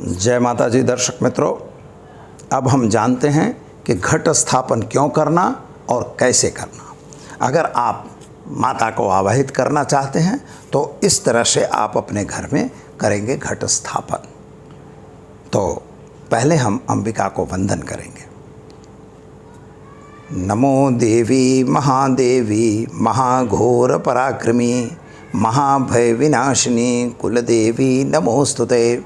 जय माता जी। दर्शक मित्रों, अब हम जानते हैं कि घट स्थापन क्यों करना और कैसे करना। अगर आप माता को आवाहित करना चाहते हैं तो इस तरह से आप अपने घर में करेंगे घट स्थापन। तो पहले हम अंबिका को वंदन करेंगे। नमो देवी महादेवी महाघोर पराक्रमी महाभय विनाशिनी कुलदेवी नमोस्तुते।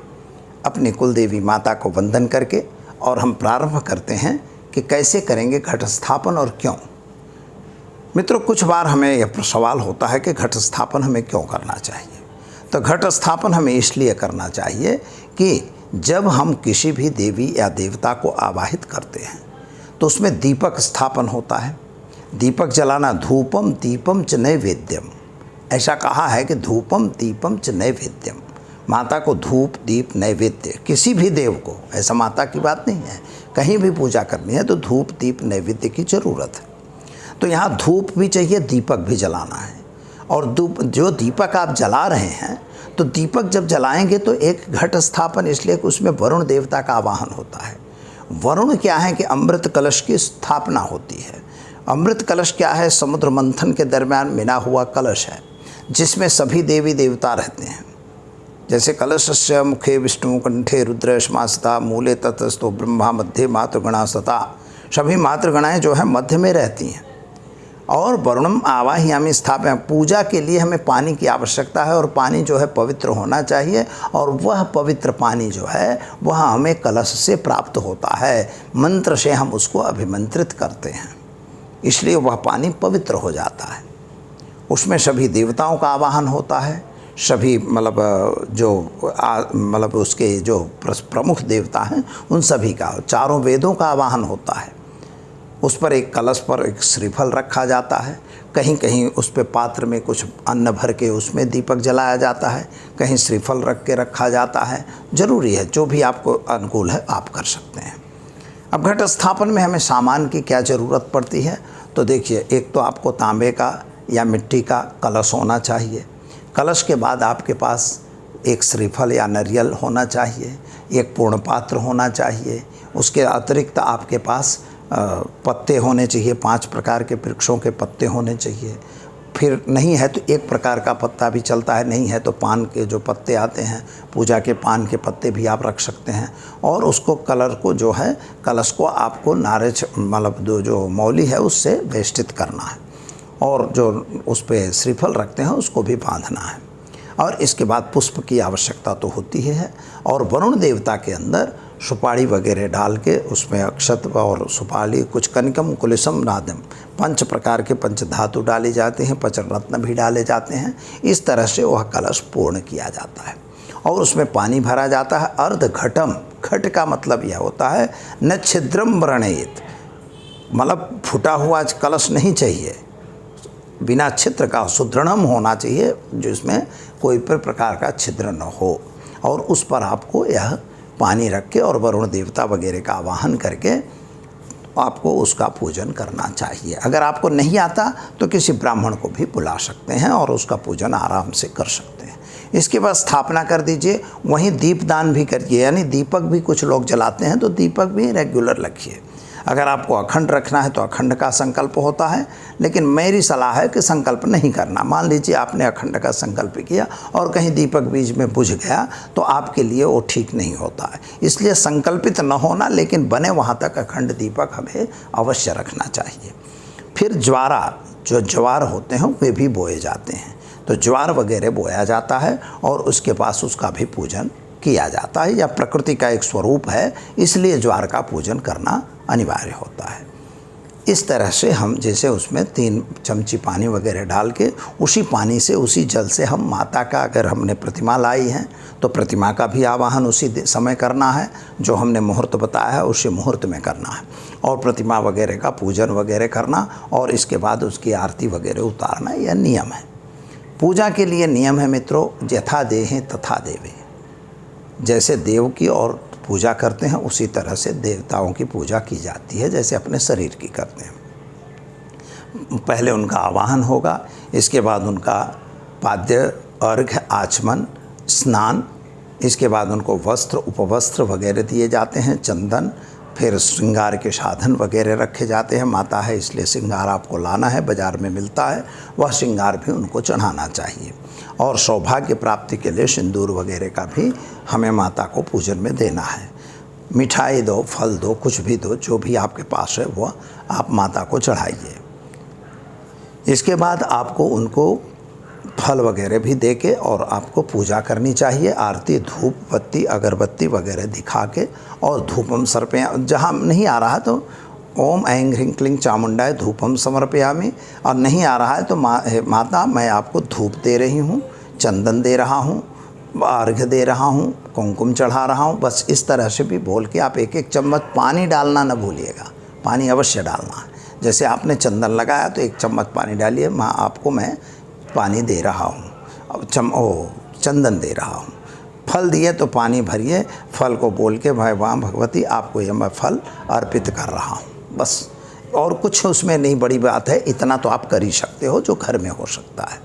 अपनी कुलदेवी माता को वंदन करके और हम प्रारंभ करते हैं कि कैसे करेंगे घट स्थापन और क्यों। मित्रों, कुछ बार हमें यह सवाल होता है कि घट स्थापन हमें क्यों करना चाहिए। तो घट स्थापन हमें इसलिए करना चाहिए कि जब हम किसी भी देवी या देवता को आवाहित करते हैं तो उसमें दीपक स्थापन होता है। दीपक जलाना, धूपम दीपम च नैवेद्यम, ऐसा कहा है कि धूपम दीपम च नैवेद्यम। माता को धूप दीप नैवेद्य, किसी भी देव को, ऐसा माता की बात नहीं है, कहीं भी पूजा करनी है तो धूप दीप नैवेद्य की ज़रूरत है। तो यहाँ धूप भी चाहिए, दीपक भी जलाना है। और जो दीपक आप जला रहे हैं तो दीपक जब जलाएंगे तो एक घट स्थापन, इसलिए कि उसमें वरुण देवता का आवाहन होता है। वरुण क्या है कि अमृत कलश की स्थापना होती है। अमृत कलश क्या है? समुद्र मंथन के दरमियान मिला हुआ कलश है जिसमें सभी देवी देवता रहते हैं। जैसे कलशस्य मुखे विष्णु कंठे रुद्र श्मासता मूले ततस्तो ब्रह्मा मध्य मातृगणा सता, सभी मातृगणाएँ जो है मध्य में रहती हैं। और वरुणम आवाहयामि स्थापयामि, पूजा के लिए हमें पानी की आवश्यकता है और पानी जो है पवित्र होना चाहिए और वह पवित्र पानी जो है वह हमें कलश से प्राप्त होता है। मंत्र से हम उसको अभिमंत्रित करते हैं, इसलिए वह पानी पवित्र हो जाता है। उसमें सभी देवताओं का आवाहन होता है, सभी मतलब उसके जो प्रमुख देवता हैं उन सभी का, चारों वेदों का आवाहन होता है। उस पर एक कलश पर एक श्रीफल रखा जाता है, कहीं कहीं उस पे पात्र में कुछ अन्न भर के उसमें दीपक जलाया जाता है, कहीं श्रीफल रख के रखा जाता है। जरूरी है, जो भी आपको अनुकूल है आप कर सकते हैं। अब घट स्थापन में हमें सामान की क्या ज़रूरत पड़ती है, तो देखिए, एक तो आपको तांबे का या मिट्टी का कलश होना चाहिए। कलश के बाद आपके पास एक श्रीफल या नारियल होना चाहिए, एक पूर्ण पात्र होना चाहिए। उसके अतिरिक्त आपके पास पत्ते होने चाहिए, 5 प्रकार के वृक्षों के पत्ते होने चाहिए। फिर नहीं है तो एक प्रकार का पत्ता भी चलता है, नहीं है तो पान के जो पत्ते आते हैं, पूजा के पान के पत्ते भी आप रख सकते हैं। और उसको कलर को जो है, कलश को आपको नारियल मतलब जो मौली है उससे वेष्टित करना है और जो उस पर श्रीफल रखते हैं उसको भी बांधना है। और इसके बाद पुष्प की आवश्यकता तो होती ही है। और वरुण देवता के अंदर सुपारी वगैरह डाल के उसमें अक्षत और सुपारी, कुछ कनिकम कुलिसम नादम, 5 प्रकार के पंचधातु डाले जाते हैं, पंचरत्न भी डाले जाते हैं। इस तरह से वह कलश पूर्ण किया जाता है और उसमें पानी भरा जाता है। अर्ध घटम, घट का मतलब यह होता है न छिद्रम व्रणेत, मतलब फूटा हुआ कलश नहीं चाहिए, बिना छिद्र का सुदृढ़म होना चाहिए, जिसमें कोई प्रकार का छिद्र न हो। और उस पर आपको यह पानी रख के और वरुण देवता वगैरह का आवाहन करके आपको उसका पूजन करना चाहिए। अगर आपको नहीं आता तो किसी ब्राह्मण को भी बुला सकते हैं और उसका पूजन आराम से कर सकते हैं। इसके बाद स्थापना कर दीजिए, वहीं दीपदान भी करिए, यानी दीपक भी कुछ लोग जलाते हैं तो दीपक भी रेगुलर रखिए। अगर आपको अखंड रखना है तो अखंड का संकल्प होता है, लेकिन मेरी सलाह है कि संकल्प नहीं करना। मान लीजिए आपने अखंड का संकल्प किया और कहीं दीपक बीच में बुझ गया तो आपके लिए वो ठीक नहीं होता है। इसलिए संकल्पित न होना, लेकिन बने वहाँ तक अखंड दीपक हमें अवश्य रखना चाहिए। फिर जो ज्वार होते हैं वे भी बोए जाते हैं, तो ज्वार वगैरह बोया जाता है और उसके पास उसका भी पूजन किया जाता है। या प्रकृति का एक स्वरूप है, इसलिए ज्वार का पूजन करना अनिवार्य होता है। इस तरह से हम जैसे उसमें 3 चमची पानी वगैरह डाल के उसी पानी से, उसी जल से हम माता का, अगर हमने प्रतिमा लाई है तो प्रतिमा का भी आवाहन उसी समय करना है, जो हमने मुहूर्त बताया है उसी मुहूर्त में करना है, और प्रतिमा वगैरह का पूजन वगैरह करना और इसके बाद उसकी आरती वगैरह उतारना, यह नियम है। पूजा के लिए नियम है मित्रों, यथा देहें तथा देवे। जैसे देव की और पूजा करते हैं उसी तरह से देवताओं की पूजा की जाती है, जैसे अपने शरीर की करते हैं। पहले उनका आवाहन होगा, इसके बाद उनका पाद्य, अर्घ्य, आचमन, स्नान इसके बाद उनको वस्त्र, उपवस्त्र वगैरह दिए जाते हैं, चंदन, फिर श्रृंगार के साधन वगैरह रखे जाते हैं। माता है इसलिए श्रृंगार आपको लाना है, बाज़ार में मिलता है, वह श्रृंगार भी उनको चढ़ाना चाहिए। और सौभाग्य प्राप्ति के लिए सिंदूर वगैरह का भी हमें माता को पूजन में देना है। मिठाई दो, फल दो, कुछ भी दो, जो भी आपके पास है वह आप माता को चढ़ाइए। इसके बाद आपको उनको फल वगैरह भी दे के और आपको पूजा करनी चाहिए। आरती, धूप बत्ती, अगरबत्ती वगैरह दिखा के और धूपम सर्पया, जहाँ नहीं आ रहा तो ओम ऐं ह्रीं क्लीं चामुंडाय धूपम समर्पयामि, और नहीं आ रहा है तो माता मैं आपको धूप दे रही हूँ, चंदन दे रहा हूँ, अर्घ्य दे रहा हूँ, कुमकुम चढ़ा रहा हूँ। बस इस तरह से भी बोल के आप एक एक चम्मच पानी डालना न भूलिएगा, पानी अवश्य डालना है। जैसे आपने चंदन लगाया तो 1 चम्मच पानी डालिए, माँ आपको मैं पानी दे रहा हूँ, अब चंदन दे रहा हूँ। फल दिए तो पानी भरिए, फल को बोल के भाई वाह भगवती आपको ये मैं फल अर्पित कर रहा हूँ, बस। और कुछ उसमें नहीं बड़ी बात है, इतना तो आप कर ही सकते हो जो घर में हो सकता है।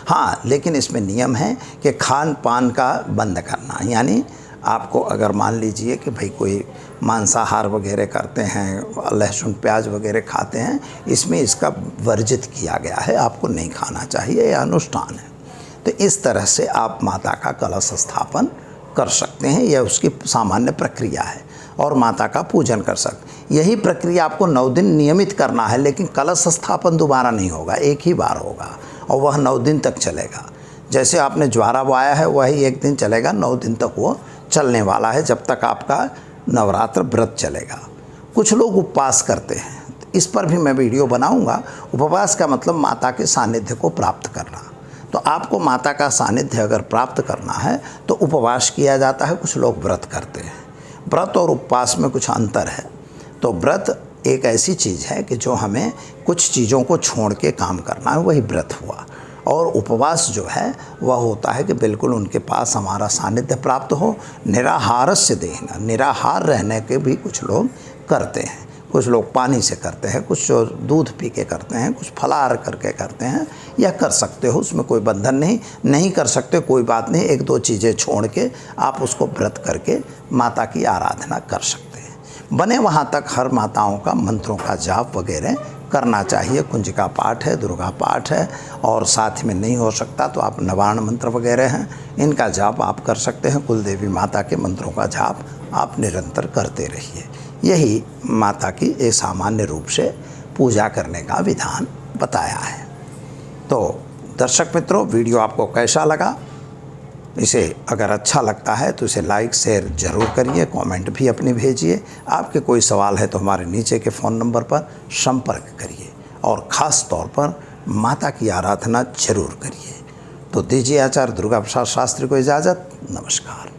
हाँ, लेकिन इसमें नियम है कि खान पान का बंद करना, यानी आपको अगर मान लीजिए कि भाई कोई मांसाहार वगैरह करते हैं, लहसुन प्याज वगैरह खाते हैं, इसमें इसका वर्जित किया गया है, आपको नहीं खाना चाहिए, यह अनुष्ठान है। तो इस तरह से आप माता का कलश स्थापन कर सकते हैं, यह उसकी सामान्य प्रक्रिया है, और माता का पूजन कर सकते। यही प्रक्रिया आपको 9 दिन नियमित करना है, लेकिन कलश स्थापन दोबारा नहीं होगा, एक ही बार होगा और वह 9 दिन तक चलेगा। जैसे आपने ज्वारा बोया है वही 1 दिन चलेगा, 9 दिन तक वो चलने वाला है, जब तक आपका नवरात्र व्रत चलेगा। कुछ लोग उपवास करते हैं, इस पर भी मैं वीडियो बनाऊंगा। उपवास का मतलब माता के सानिध्य को प्राप्त करना। तो आपको माता का सानिध्य अगर प्राप्त करना है तो उपवास किया जाता है, कुछ लोग व्रत करते हैं। व्रत और उपवास में कुछ अंतर है। तो व्रत एक ऐसी चीज़ है कि जो हमें कुछ चीज़ों को छोड़ के काम करना है, वही व्रत हुआ। और उपवास जो है वह होता है कि बिल्कुल उनके पास हमारा सानिध्य प्राप्त हो। निराहारस्य देहिना, निराहार रहने के भी कुछ लोग करते हैं। कुछ लोग पानी से करते हैं, कुछ दूध पी के करते हैं, कुछ फलाहार करके करते हैं। यह कर सकते हो, उसमें कोई बंधन नहीं कर सकते कोई बात नहीं। 1-2 चीज़ें छोड़ के आप उसको व्रत करके माता की आराधना कर सकते हैं। बने वहाँ तक हर माताओं का मंत्रों का जाप वगैरह करना चाहिए। कुंजिका पाठ है, दुर्गा पाठ है, और साथ में नहीं हो सकता तो आप नवारण मंत्र वगैरह हैं, इनका जाप आप कर सकते हैं। कुल देवी माता के मंत्रों का जाप आप निरंतर करते रहिए। यही माता की एक सामान्य रूप से पूजा करने का विधान बताया है। तो दर्शक मित्रों, वीडियो आपको कैसा लगा? इसे अगर अच्छा लगता है तो इसे लाइक शेयर ज़रूर करिए, कमेंट भी अपनी भेजिए। आपके कोई सवाल है तो हमारे नीचे के फ़ोन नंबर पर संपर्क करिए, और ख़ास तौर पर माता की आराधना जरूर करिए। तो दीजिए आचार्य दुर्गा प्रसाद शास्त्री को इजाज़त। नमस्कार।